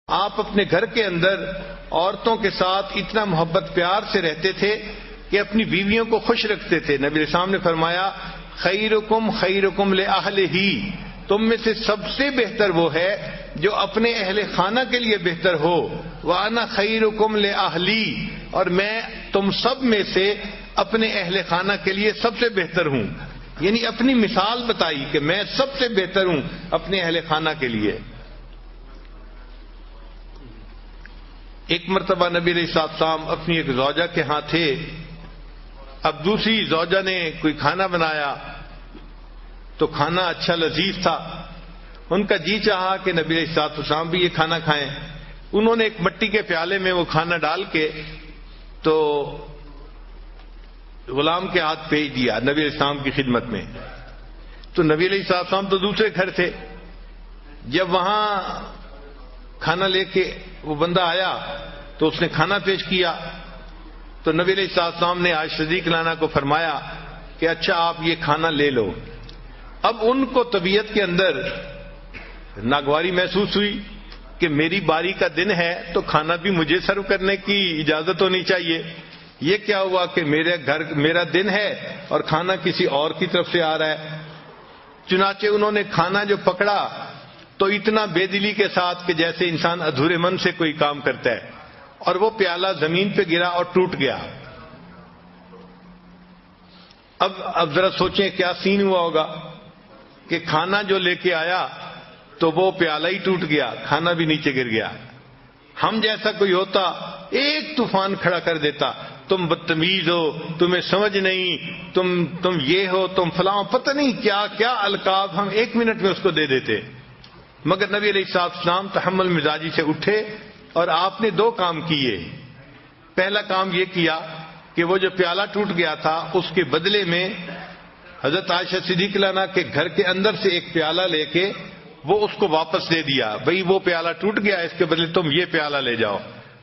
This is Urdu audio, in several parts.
آپ اپنے گھر کے اندر عورتوں کے ساتھ اتنا محبت پیار سے رہتے تھے کہ اپنی بیویوں کو خوش رکھتے تھے۔ نبی علیہ السلام نے فرمایا خیرکم خیرکم لأہلہ، تم میں سے سب سے بہتر وہ ہے جو اپنے اہل خانہ کے لیے بہتر ہو، وَأَنَا خَيْرُكُمْ لِأَهْلِي، اور میں تم سب میں سے اپنے اہل خانہ کے لیے سب سے بہتر ہوں۔ یعنی اپنی مثال بتائی کہ میں سب سے بہتر ہوں اپنے اہل خانہ کے لیے۔ ایک مرتبہ نبی علیہ السلام اپنی ایک زوجہ کے ہاں تھے، اب دوسری زوجہ نے کوئی کھانا بنایا تو کھانا اچھا لذیذ تھا، ان کا جی چاہا کہ نبی علیہ السلام بھی یہ کھانا کھائیں۔ انہوں نے ایک مٹی کے پیالے میں وہ کھانا ڈال کے تو غلام کے ہاتھ بھیج دیا نبی علیہ السلام کی خدمت میں۔ تو نبی علیہ السلام تو دوسرے گھر تھے، جب وہاں کھانا لے کے وہ بندہ آیا تو اس نے کھانا پیش کیا، تو نبی علیہ السلام نے عائشہ صدیقہ عنہا کو فرمایا کہ اچھا آپ یہ کھانا لے لو۔ اب ان کو طبیعت کے اندر ناگواری محسوس ہوئی کہ میری باری کا دن ہے تو کھانا بھی مجھے سرو کرنے کی اجازت ہونی چاہیے۔ یہ کیا ہوا کہ میرا دن ہے اور کھانا کسی اور کی طرف سے آ رہا ہے۔ چنانچہ انہوں نے کھانا جو پکڑا تو اتنا بے دلی کے ساتھ کہ جیسے انسان ادھورے من سے کوئی کام کرتا ہے، اور وہ پیالہ زمین پہ گرا اور ٹوٹ گیا۔ اب ذرا سوچیں کیا سین ہوا ہوگا کہ کھانا جو لے کے آیا تو وہ پیالہ ہی ٹوٹ گیا، کھانا بھی نیچے گر گیا۔ ہم جیسا کوئی ہوتا ایک طوفان کھڑا کر دیتا، تم بدتمیز ہو، تمہیں سمجھ نہیں، تم یہ ہو، تم فلاں، پتہ نہیں کیا کیا القاب ہم ایک منٹ میں اس کو دے دیتے۔ مگر نبی علیہ السلام تحمل مزاجی سے اٹھے اور آپ نے دو کام کیے۔ پہلا کام یہ کیا کہ وہ جو پیالہ ٹوٹ گیا تھا اس کے بدلے میں حضرت عائشہ صدیقہ عنہا کے گھر کے اندر سے ایک پیالہ لے کے وہ اس کو واپس دے دیا، بھئی وہ پیالہ ٹوٹ گیا، اس کے بدلے تم یہ پیالہ لے جاؤ۔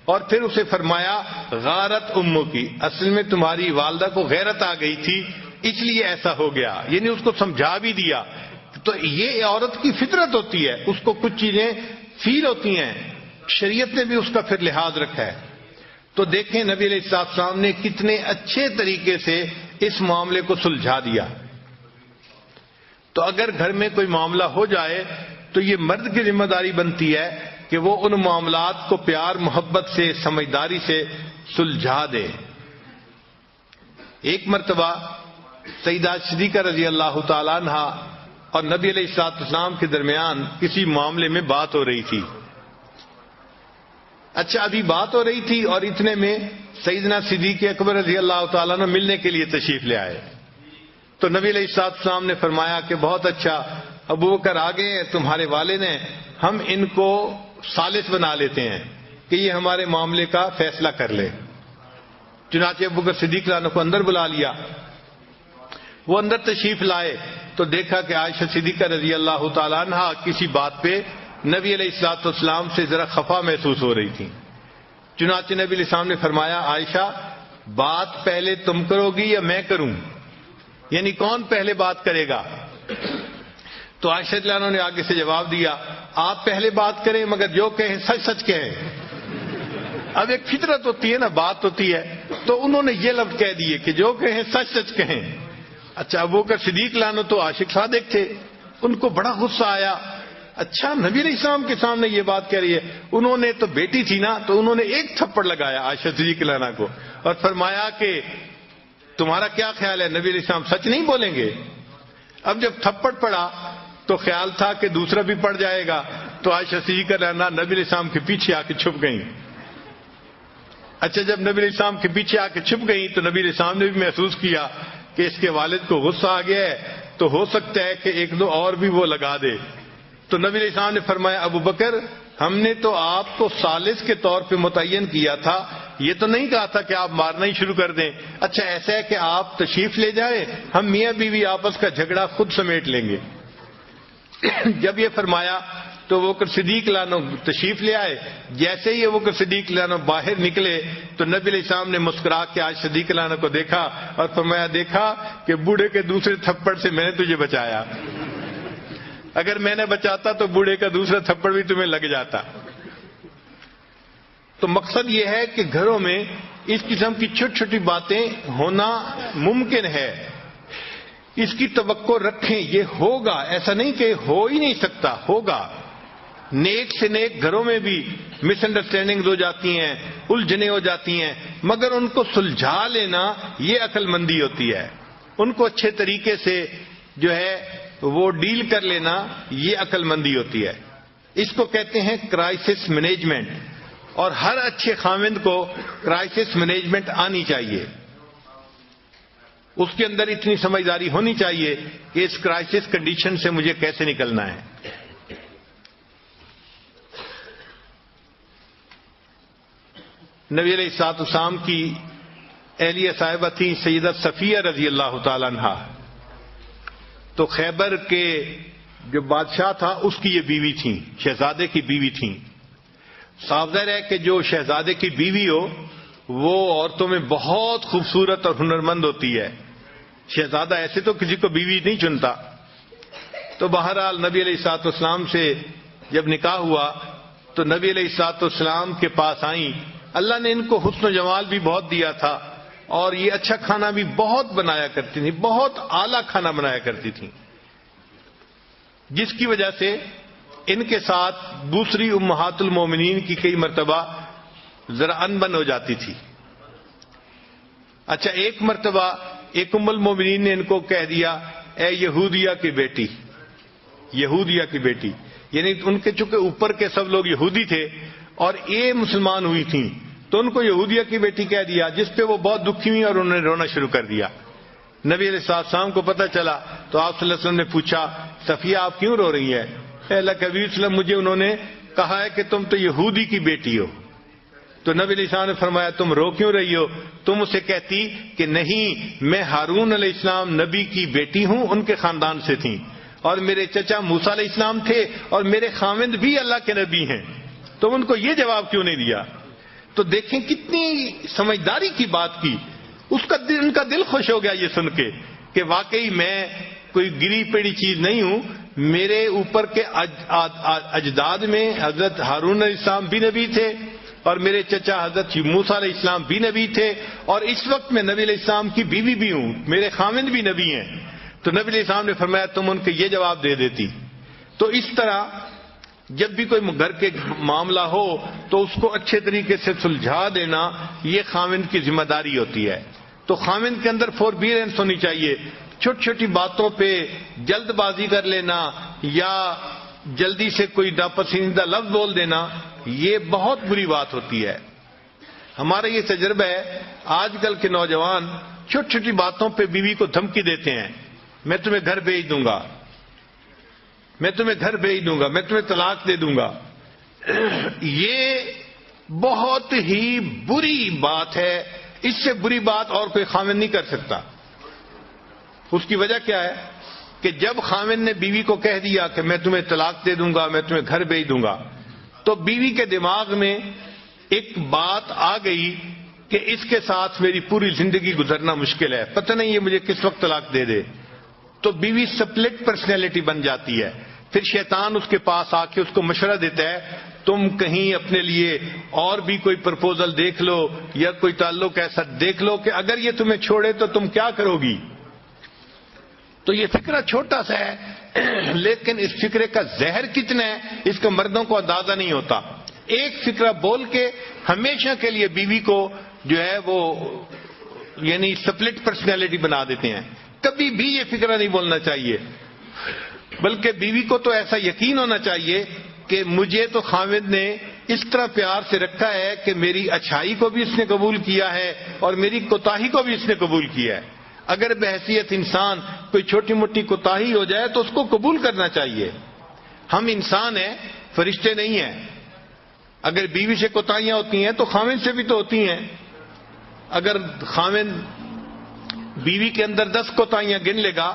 اور پھر اسے فرمایا غارت امو کی، اصل میں تمہاری والدہ کو غیرت آ گئی تھی اس لیے ایسا ہو گیا، یعنی اس کو سمجھا بھی دیا۔ تو یہ عورت کی فطرت ہوتی ہے، اس کو کچھ چیزیں فیل ہوتی ہیں، شریعت نے بھی اس کا پھر لحاظ رکھا ہے۔ تو دیکھیں نبی علیہ السلام نے کتنے اچھے طریقے سے اس معاملے کو سلجھا دیا۔ تو اگر گھر میں کوئی معاملہ ہو جائے تو یہ مرد کی ذمہ داری بنتی ہے کہ وہ ان معاملات کو پیار محبت سے سمجھداری سے سلجھا دے۔ ایک مرتبہ سیدہ صدیقہ رضی اللہ تعالی عنہا اور نبی علیہ السلام کے درمیان کسی معاملے میں بات ہو رہی تھی۔ اچھا ابھی بات ہو رہی تھی اور اتنے میں سیدنا صدیق اکبر رضی اللہ تعالیٰ عنہ ملنے کے لیے تشریف لے آئے۔ تو نبی علیہ السلام نے فرمایا کہ بہت اچھا، ابوبکر آگے ہیں تمہارے والد ہیں، ہم ان کو ثالث بنا لیتے ہیں کہ یہ ہمارے معاملے کا فیصلہ کر لے۔ چنانچہ ابوبکر صدیق عنہ کو اندر بلا لیا۔ وہ اندر تشریف لائے تو دیکھا کہ عائشہ صدیقہ رضی اللہ تعالیٰ عنہ کسی بات پہ نبی علیہ السلام سے ذرا خفا محسوس ہو رہی تھی۔ چنانچہ نبی علیہ السلام نے فرمایا عائشہ بات پہلے تم کرو گی یا میں کروں؟ یعنی کون پہلے بات کرے گا؟ تو عائشہ رضی اللہ عنہا نے آگے سے جواب دیا آپ پہلے بات کریں مگر جو کہیں سچ سچ کہیں۔ اب ایک فطرت ہوتی ہے نا، بات ہوتی ہے، تو انہوں نے یہ لفظ کہہ دیے کہ جو کہیں سچ سچ کہیں۔ اچھا ابوبکر صدیق عنہ تو عاشق صادق تھے، ان کو بڑا غصہ آیا، اچھا نبی علیہ السلام کے سامنے یہ بات کہہ رہی ہے۔ انہوں نے تو بیٹی تھی نا، تو انہوں نے ایک تھپڑ لگایا عائشہ صدیق عنہ کو اور فرمایا کہ تمہارا کیا خیال ہے نبی علیہ السلام سچ نہیں بولیں گے؟ اب جب تھپڑ پڑا تو خیال تھا کہ دوسرا بھی پڑ جائے گا، تو عائشہ صدیقہ عنہا نبی علیہ السلام کے پیچھے آ کے چھپ گئیں۔ اچھا جب نبی علیہ السلام کے پیچھے آ کے چھپ گئیں تو نبی علیہ السلام نے بھی محسوس کیا کہ اس کے والد کو غصہ آ گیا ہے، تو ہو سکتا ہے کہ ایک دو اور بھی وہ لگا دے۔ تو نبی علیہ السلام نے فرمایا ابوبکر ہم نے تو آپ کو ثالث کے طور پہ متعین کیا تھا، یہ تو نہیں کہا تھا کہ آپ مارنا ہی شروع کر دیں۔ اچھا ایسا ہے کہ آپ تشریف لے جائیں، ہم میاں بیوی آپس کا جھگڑا خود سمیٹ لیں گے۔ جب یہ فرمایا تو ابوبکر صدیق عنہ تشریف لے آئے۔ جیسے ہی ابوبکر صدیق عنہ باہر نکلے تو نبی علیہ السلام نے مسکرا کے عائشہ صدیق عنہ کو دیکھا اور فرمایا دیکھا کہ بوڑھے کے دوسرے تھپڑ سے میں نے تجھے بچایا، اگر میں نے بچاتا تو بوڑھے کا دوسرا تھپڑ بھی تمہیں لگ جاتا۔ تو مقصد یہ ہے کہ گھروں میں اس قسم کی چھوٹی چھوٹی باتیں ہونا ممکن ہے، اس کی توقع رکھیں، یہ ہوگا، ایسا نہیں کہ ہو ہی نہیں سکتا، ہوگا۔ نیک سے نیک گھروں میں بھی مس انڈرسٹینڈنگ ہو جاتی ہیں، الجھنیں ہو جاتی ہیں، مگر ان کو سلجھا لینا یہ عقل مندی ہوتی ہے، ان کو اچھے طریقے سے جو ہے وہ ڈیل کر لینا یہ عقل مندی ہوتی ہے۔ اس کو کہتے ہیں کرائسس مینجمنٹ، اور ہر اچھے خاوند کو کرائسس مینجمنٹ آنی چاہیے، اس کے اندر اتنی سمجھداری ہونی چاہیے کہ اس کرائسس کنڈیشن سے مجھے کیسے نکلنا ہے۔ نبی علیہ الصلوۃ والسلام کی اہلیہ صاحبہ تھی سیدہ صفیہ رضی اللہ تعالی عنہا، تو خیبر کے جو بادشاہ تھا اس کی یہ بیوی تھیں، شہزادے کی بیوی تھیں۔ صاف ظاہر ہے کہ جو شہزادے کی بیوی ہو وہ عورتوں میں بہت خوبصورت اور ہنرمند ہوتی ہے، شہزادہ ایسے تو کسی کو بیوی نہیں چنتا۔ تو بہرحال نبی علیہ الصلوۃ والسلام سے جب نکاح ہوا تو نبی علیہ الصلوۃ والسلام کے پاس آئیں، اللہ نے ان کو حسن و جمال بھی بہت دیا تھا اور یہ اچھا کھانا بھی بہت بنایا کرتی تھیں، بہت اعلیٰ کھانا بنایا کرتی تھیں، جس کی وجہ سے ان کے ساتھ دوسری امہات المومنین کی کئی مرتبہ ذرا انبن ہو جاتی تھی۔ اچھا، ایک مرتبہ ایک ام المومنین نے ان کو کہہ دیا، اے یہودیہ کی بیٹی، یہودیہ کی بیٹی، یعنی ان کے چونکہ اوپر کے سب لوگ یہودی تھے اور یہ مسلمان ہوئی تھیں تو ان کو یہودیہ کی بیٹی کہہ دیا، جس پہ وہ بہت دکھی ہوئی اور انہوں نے رونا شروع کر دیا۔ نبی علیہ السلام کو پتہ چلا تو آپ صلی اللہ علیہ وسلم نے پوچھا، صفیہ آپ کیوں رو رہی ہیں؟ اے اللہ کے حبیب صلی اللہ علیہ وسلم، مجھے انہوں نے کہا ہے کہ تم تو یہودی کی بیٹی ہو۔ تو نبی علیہ السلام نے فرمایا، تم رو کیوں رہی ہو؟ تم اسے کہتی کہ نہیں، میں ہارون علیہ السلام نبی کی بیٹی ہوں، ان کے خاندان سے تھیں، اور میرے چچا موسیٰ علیہ السلام تھے اور میرے خاوند بھی اللہ کے نبی ہیں، تم ان کو یہ جواب کیوں نہیں دیا؟ تو دیکھیں کتنی سمجھداری کی بات کی، ان کا دل خوش ہو گیا یہ سن کے کہ واقعی میں کوئی گری پیڑی چیز نہیں ہوں، میرے اوپر کے اجداد میں حضرت ہارون علیہ السلام بھی نبی تھے اور میرے چچا حضرت موسیٰ علیہ السلام بھی نبی تھے، اور اس وقت میں نبی علیہ السلام کی بیوی بھی ہوں، میرے خاوند بھی نبی ہیں۔ تو نبی علیہ السلام نے فرمایا تم ان کو یہ جواب دے دیتی۔ تو اس طرح جب بھی کوئی گھر کے معاملہ ہو تو اس کو اچھے طریقے سے سلجھا دینا یہ خاوند کی ذمہ داری ہوتی ہے۔ تو خاوند کے اندر فوربیئرنس ہونی چاہیے، چھوٹی چھوٹی باتوں پہ جلد بازی کر لینا یا جلدی سے کوئی ناپسندیدہ لفظ بول دینا یہ بہت بری بات ہوتی ہے۔ ہمارا یہ تجربہ ہے، آج کل کے نوجوان چھوٹی چھوٹی باتوں پہ بیوی کو دھمکی دیتے ہیں، میں تمہیں گھر بھیج دوں گا، میں تمہیں گھر بھیج دوں گا، میں تمہیں طلاق دے دوں گا۔ یہ بہت ہی بری بات ہے، اس سے بری بات اور کوئی خاوند نہیں کر سکتا۔ اس کی وجہ کیا ہے کہ جب خاوند نے بیوی کو کہہ دیا کہ میں تمہیں طلاق دے دوں گا، میں تمہیں گھر بھیج دوں گا، تو بیوی کے دماغ میں ایک بات آ گئی کہ اس کے ساتھ میری پوری زندگی گزرنا مشکل ہے، پتہ نہیں یہ مجھے کس وقت طلاق دے دے۔ تو بیوی سپلٹ پرسنالٹی بن جاتی ہے، پھر شیطان اس کے پاس آ کے اس کو مشورہ دیتا ہے تم کہیں اپنے لیے اور بھی کوئی پرپوزل دیکھ لو یا کوئی تعلق ایسا دیکھ لو کہ اگر یہ تمہیں چھوڑے تو تم کیا کرو گی۔ تو یہ فکرہ چھوٹا سا ہے لیکن اس فکرے کا زہر کتنا ہے اس کا مردوں کو اندازہ نہیں ہوتا۔ ایک فکرہ بول کے ہمیشہ کے لیے بیوی کو جو ہے وہ یعنی سپلٹ پرسنالٹی بنا دیتے ہیں۔ کبھی بھی یہ فکرہ نہیں بولنا چاہیے، بلکہ بیوی کو تو ایسا یقین ہونا چاہیے کہ مجھے تو خاوند نے اس طرح پیار سے رکھا ہے کہ میری اچھائی کو بھی اس نے قبول کیا ہے اور میری کوتاہی کو بھی اس نے قبول کیا ہے۔ اگر بحیثیت انسان کوئی چھوٹی موٹی کوتاہی ہو جائے تو اس کو قبول کرنا چاہیے۔ ہم انسان ہیں، فرشتے نہیں ہیں۔ اگر بیوی سے کوتاہیاں ہوتی ہیں تو خاوند سے بھی تو ہوتی ہیں۔ اگر خاوند بیوی کے اندر 10 کوتاہیاں گن لے گا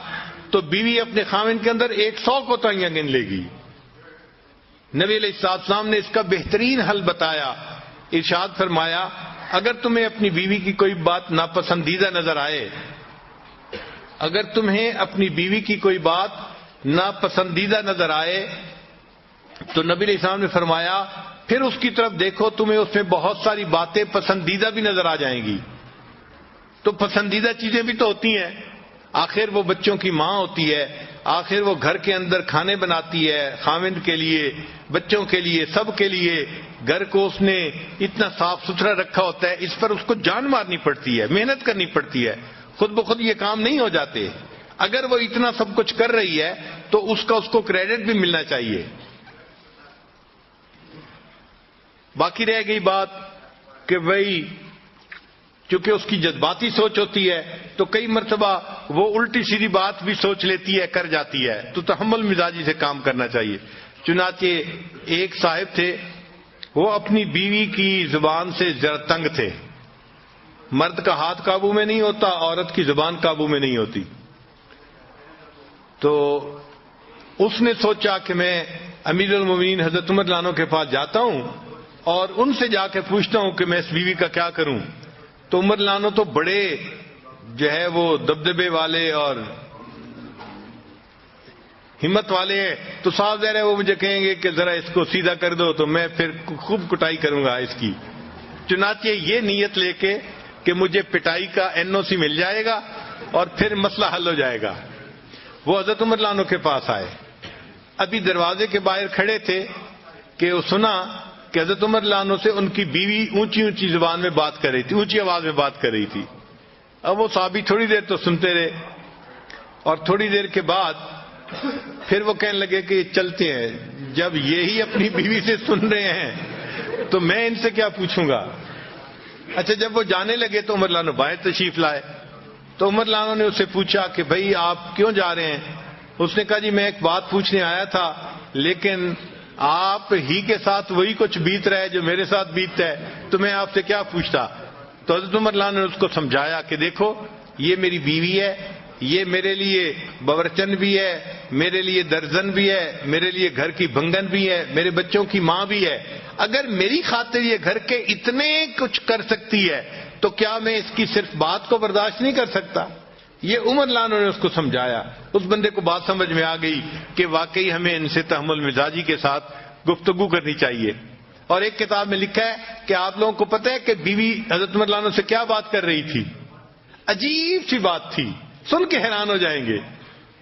تو بیوی اپنے خاوند کے اندر 100 کوتاہیاں گن لے گی۔ نبی علیہ السلام نے اس کا بہترین حل بتایا، ارشاد فرمایا اگر تمہیں اپنی بیوی کی کوئی بات ناپسندیدہ نظر آئے، اگر تمہیں اپنی بیوی کی کوئی بات ناپسندیدہ نظر آئے تو نبی علیہ السلام نے فرمایا پھر اس کی طرف دیکھو، تمہیں اس میں بہت ساری باتیں پسندیدہ بھی نظر آ جائیں گی. تو پسندیدہ چیزیں بھی تو ہوتی ہیں. آخر وہ بچوں کی ماں ہوتی ہے، آخر وہ گھر کے اندر کھانے بناتی ہے، خاوند کے لیے، بچوں کے لیے، سب کے لیے. گھر کو اس نے اتنا صاف ستھرا رکھا ہوتا ہے، اس پر اس کو جان مارنی پڑتی ہے، محنت کرنی پڑتی ہے. خود بخود یہ کام نہیں ہو جاتے. اگر وہ اتنا سب کچھ کر رہی ہے تو اس کو کریڈٹ بھی ملنا چاہیے. باقی رہ گئی بات کہ بھائی چونکہ اس کی جذباتی سوچ ہوتی ہے تو کئی مرتبہ وہ الٹی سیدھی بات بھی سوچ لیتی ہے، کر جاتی ہے. تو تحمل مزاجی سے کام کرنا چاہیے. چنانچہ ایک صاحب تھے، وہ اپنی بیوی کی زبان سے ذرا تنگ تھے. مرد کا ہاتھ قابو میں نہیں ہوتا، عورت کی زبان قابو میں نہیں ہوتی. تو اس نے سوچا کہ میں امیر المومنین حضرت عمر رضی اللہ عنہ کے پاس جاتا ہوں اور ان سے جا کے پوچھتا ہوں کہ میں اس بیوی کا کیا کروں. تو عمر رضی اللہ عنہ تو بڑے جو ہے وہ دبدبے والے اور ہمت والے ہیں. تو صاف ظاہر ہے وہ مجھے کہیں گے کہ ذرا اس کو سیدھا کر دو، تو میں پھر خوب کٹائی کروں گا اس کی. چنانچہ یہ نیت لے کے کہ مجھے پٹائی کا NOC مل جائے گا اور پھر مسئلہ حل ہو جائے گا، وہ حضرت عمر رضی اللہ عنہ کے پاس آئے. ابھی دروازے کے باہر کھڑے تھے کہ وہ سنا کہ حضرت عمر رضی اللہ عنہ سے ان کی بیوی اونچی اونچی زبان میں بات کر رہی تھی، اونچی آواز میں بات کر رہی تھی. اب وہ صحابی تھوڑی دیر تو سنتے رہے اور تھوڑی دیر کے بعد پھر وہ کہنے لگے کہ چلتے ہیں، جب یہی اپنی بیوی سے سن رہے ہیں تو میں ان سے کیا پوچھوں گا. اچھا جب وہ جانے لگے تو عمر رضی اللہ عنہ باہر تشریف لائے. تو عمر رضی اللہ عنہ نے اس سے پوچھا کہ بھائی آپ کیوں جا رہے ہیں؟ اس نے کہا جی میں ایک بات پوچھنے آیا تھا، لیکن آپ ہی کے ساتھ وہی کچھ بیت رہا ہے جو میرے ساتھ بیتتا ہے، تو میں آپ سے کیا پوچھتا. تو حضرت عمر رضی اللہ عنہ نے اس کو سمجھایا کہ دیکھو یہ میری بیوی ہے، یہ میرے لیے باورچن بھی ہے، میرے لیے درزن بھی ہے، میرے لیے گھر کی بنگن بھی ہے، میرے بچوں کی ماں بھی ہے. اگر میری خاطر یہ گھر کے اتنے کچھ کر سکتی ہے تو کیا میں اس کی صرف بات کو برداشت نہیں کر سکتا. یہ عمر رضی اللہ عنہ نے اس کو سمجھایا. اس بندے کو بات سمجھ میں آ گئی کہ واقعی ہمیں ان سے تحمل مزاجی کے ساتھ گفتگو کرنی چاہیے. اور ایک کتاب میں لکھا ہے کہ آپ لوگوں کو پتہ ہے کہ بیوی حضرت عمر رضی اللہ عنہ سے کیا بات کر رہی تھی؟ عجیب سی بات تھی، سن کے حیران ہو جائیں گے.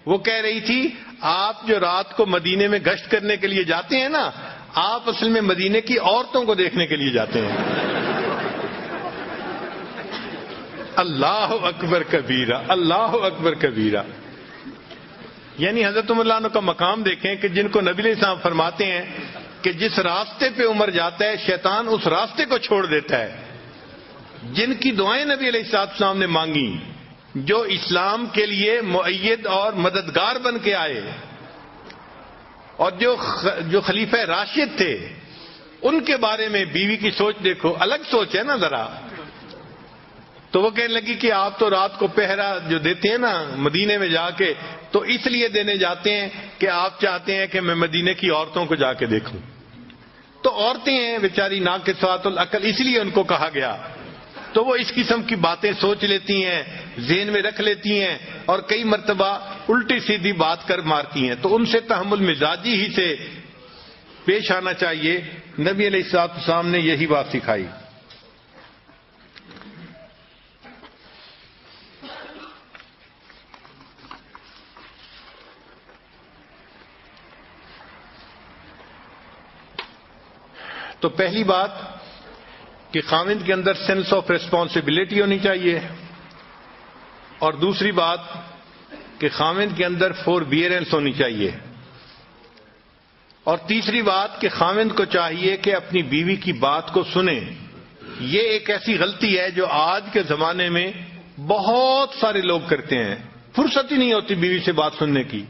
وہ کہہ رہی تھی آپ جو رات کو مدینے میں گشت کرنے کے لیے جاتے ہیں نا، آپ اصل میں مدینے کی عورتوں کو دیکھنے کے لیے جاتے ہیں. اللہ اکبر کبیرہ، اللہ اکبر کبیرہ. یعنی حضرت عمر رضی اللہ عنہ کا مقام دیکھیں کہ جن کو نبی علیہ السلام فرماتے ہیں کہ جس راستے پہ عمر جاتا ہے شیطان اس راستے کو چھوڑ دیتا ہے. جن کی دعائیں نبی علیہ السلام نے مانگی، جو اسلام کے لیے مؤید اور مددگار بن کے آئے، اور جو خلیفہ راشد تھے، ان کے بارے میں بیوی کی سوچ دیکھو، الگ سوچ ہے نا ذرا. تو وہ کہنے لگی کہ آپ تو رات کو پہرا جو دیتے ہیں نا مدینے میں جا کے، تو اس لیے دینے جاتے ہیں کہ آپ چاہتے ہیں کہ میں مدینے کی عورتوں کو جا کے دیکھوں. تو عورتیں ہیں بیچاری ناقصات العقل، اس لیے ان کو کہا گیا. تو وہ اس قسم کی باتیں سوچ لیتی ہیں، ذہن میں رکھ لیتی ہیں اور کئی مرتبہ الٹی سیدھی بات کر مارتی ہیں. تو ان سے تحمل مزاجی ہی سے پیش آنا چاہیے. نبی علیہ السلام نے یہی بات سکھائی. تو پہلی بات کہ خاوند کے اندر سینس آف ریسپانسبلٹی ہونی چاہیے، اور دوسری بات کہ خاوند کے اندر فوربیئرنس ہونی چاہیے، اور تیسری بات کہ خاوند کو چاہیے کہ اپنی بیوی کی بات کو سنے. یہ ایک ایسی غلطی ہے جو آج کے زمانے میں بہت سارے لوگ کرتے ہیں. فرصت ہی نہیں ہوتی بیوی سے بات سننے کی.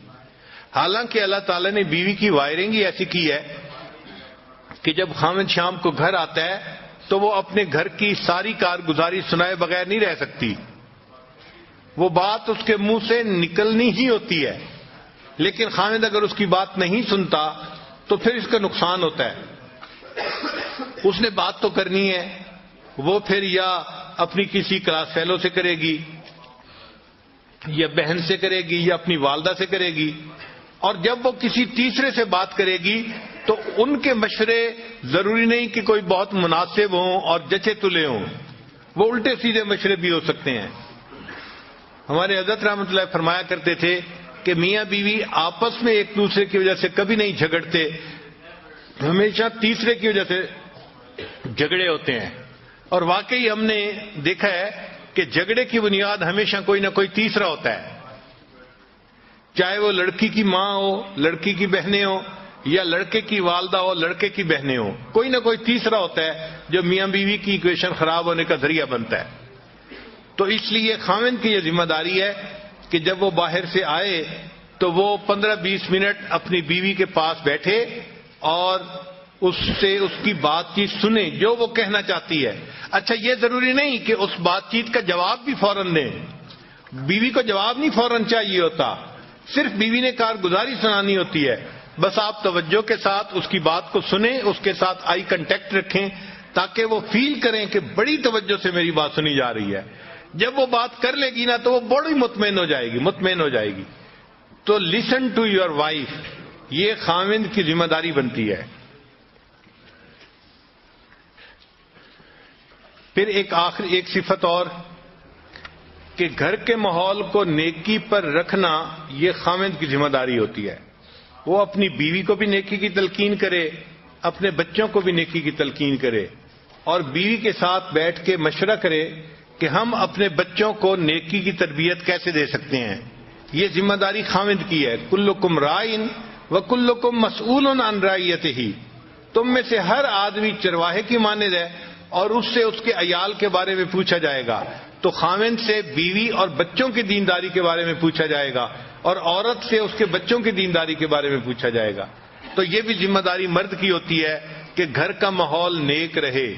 حالانکہ اللہ تعالیٰ نے بیوی کی وائرنگ ہی ایسی کی ہے کہ جب خاوند شام کو گھر آتا ہے تو وہ اپنے گھر کی ساری کارگزاری سنائے بغیر نہیں رہ سکتی. وہ بات اس کے منہ سے نکلنی ہی ہوتی ہے. لیکن خاوند اگر اس کی بات نہیں سنتا تو پھر اس کا نقصان ہوتا ہے. اس نے بات تو کرنی ہے، وہ پھر یا اپنی کسی کلاس فیلو سے کرے گی، یا بہن سے کرے گی، یا اپنی والدہ سے کرے گی. اور جب وہ کسی تیسرے سے بات کرے گی تو ان کے مشورے ضروری نہیں کہ کوئی بہت مناسب ہوں اور جچے تلے ہوں، وہ الٹے سیدھے مشورے بھی ہو سکتے ہیں۔ ہمارے حضرت رحمۃ اللہ فرمایا کرتے تھے کہ میاں بیوی آپس میں ایک دوسرے کی وجہ سے کبھی نہیں جھگڑتے، ہمیشہ تیسرے کی وجہ سے جھگڑے ہوتے ہیں۔ اور واقعی ہم نے دیکھا ہے کہ جھگڑے کی بنیاد ہمیشہ کوئی نہ کوئی تیسرا ہوتا ہے، چاہے وہ لڑکی کی ماں ہو، لڑکی کی بہنیں ہوں، یا لڑکے کی والدہ ہو، لڑکے کی بہنیں ہوں، کوئی نہ کوئی تیسرا ہوتا ہے جو میاں بیوی کی ایکویشن خراب ہونے کا ذریعہ بنتا ہے۔ تو اس لیے خاوند کی یہ ذمہ داری ہے کہ جب وہ باہر سے آئے تو وہ 15-20 منٹ اپنی بیوی کے پاس بیٹھے اور اس سے اس کی بات چیت سنیں جو وہ کہنا چاہتی ہے۔ اچھا، یہ ضروری نہیں کہ اس بات چیت کا جواب بھی فوراً دیں، بیوی کو جواب نہیں فوراً چاہیے ہوتا، صرف بیوی نے کارگزاری سنانی ہوتی ہے۔ بس آپ توجہ کے ساتھ اس کی بات کو سنیں، اس کے ساتھ آئی کنٹیکٹ رکھیں تاکہ وہ فیل کریں کہ بڑی توجہ سے میری بات سنی جا رہی ہے۔ جب وہ بات کر لے گی نا تو وہ بڑی مطمئن ہو جائے گی۔ تو لسن ٹو یور وائف، یہ خاوند کی ذمہ داری بنتی ہے۔ پھر ایک صفت اور کہ گھر کے ماحول کو نیکی پر رکھنا، یہ خاوند کی ذمہ داری ہوتی ہے۔ وہ اپنی بیوی کو بھی نیکی کی تلقین کرے، اپنے بچوں کو بھی نیکی کی تلقین کرے، اور بیوی کے ساتھ بیٹھ کے مشورہ کرے کہ ہم اپنے بچوں کو نیکی کی تربیت کیسے دے سکتے ہیں۔ یہ ذمہ داری خاوند کی ہے۔ کلکم رائن وکلکم مسئول عن رعیتہ، تم میں سے ہر آدمی چرواہے کی مانند ہے اور اس سے اس کے عیال کے بارے میں پوچھا جائے گا۔ تو خاوند سے بیوی اور بچوں کی دینداری کے بارے میں پوچھا جائے گا، اور عورت سے اس کے بچوں کی دینداری کے بارے میں پوچھا جائے گا۔ تو یہ بھی ذمہ داری مرد کی ہوتی ہے کہ گھر کا ماحول نیک رہے۔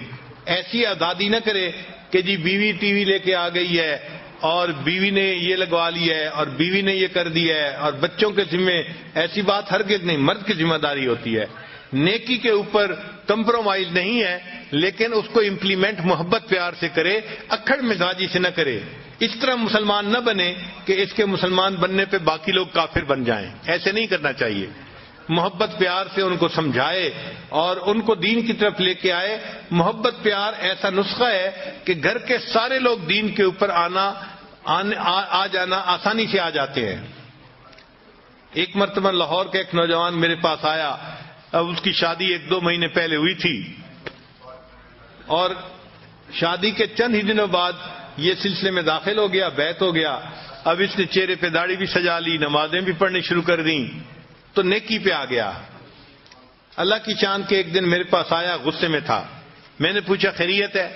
ایسی آزادی نہ کرے کہ جی بیوی ٹی وی لے کے آ گئی ہے اور بیوی نے یہ لگوا لیا ہے اور بیوی نے یہ کر دیا ہے اور بچوں کے ذمے، ایسی بات ہرگز نہیں۔ مرد کی ذمہ داری ہوتی ہے، نیکی کے اوپر کمپرومائز نہیں ہے، لیکن اس کو امپلیمنٹ محبت پیار سے کرے، اکھڑ مزاجی سے نہ کرے۔ اس طرح مسلمان نہ بنے کہ اس کے مسلمان بننے پہ باقی لوگ کافر بن جائیں، ایسے نہیں کرنا چاہیے۔ محبت پیار سے ان کو سمجھائے اور ان کو دین کی طرف لے کے آئے۔ محبت پیار ایسا نسخہ ہے کہ گھر کے سارے لوگ دین کے اوپر آ جانا آسانی سے آ جاتے ہیں۔ ایک مرتبہ لاہور کا ایک نوجوان میرے پاس آیا، اب اس کی شادی 1-2 مہینے پہلے ہوئی تھی، اور شادی کے چند ہی دنوں بعد یہ سلسلے میں داخل ہو گیا، بیعت ہو گیا۔ اب اس نے چہرے پہ داڑھی بھی سجا لی، نمازیں بھی پڑھنی شروع کر دیں، تو نیکی پہ آ گیا۔ اللہ کی شان کے ایک دن میرے پاس آیا، غصے میں تھا۔ میں نے پوچھا خیریت ہے؟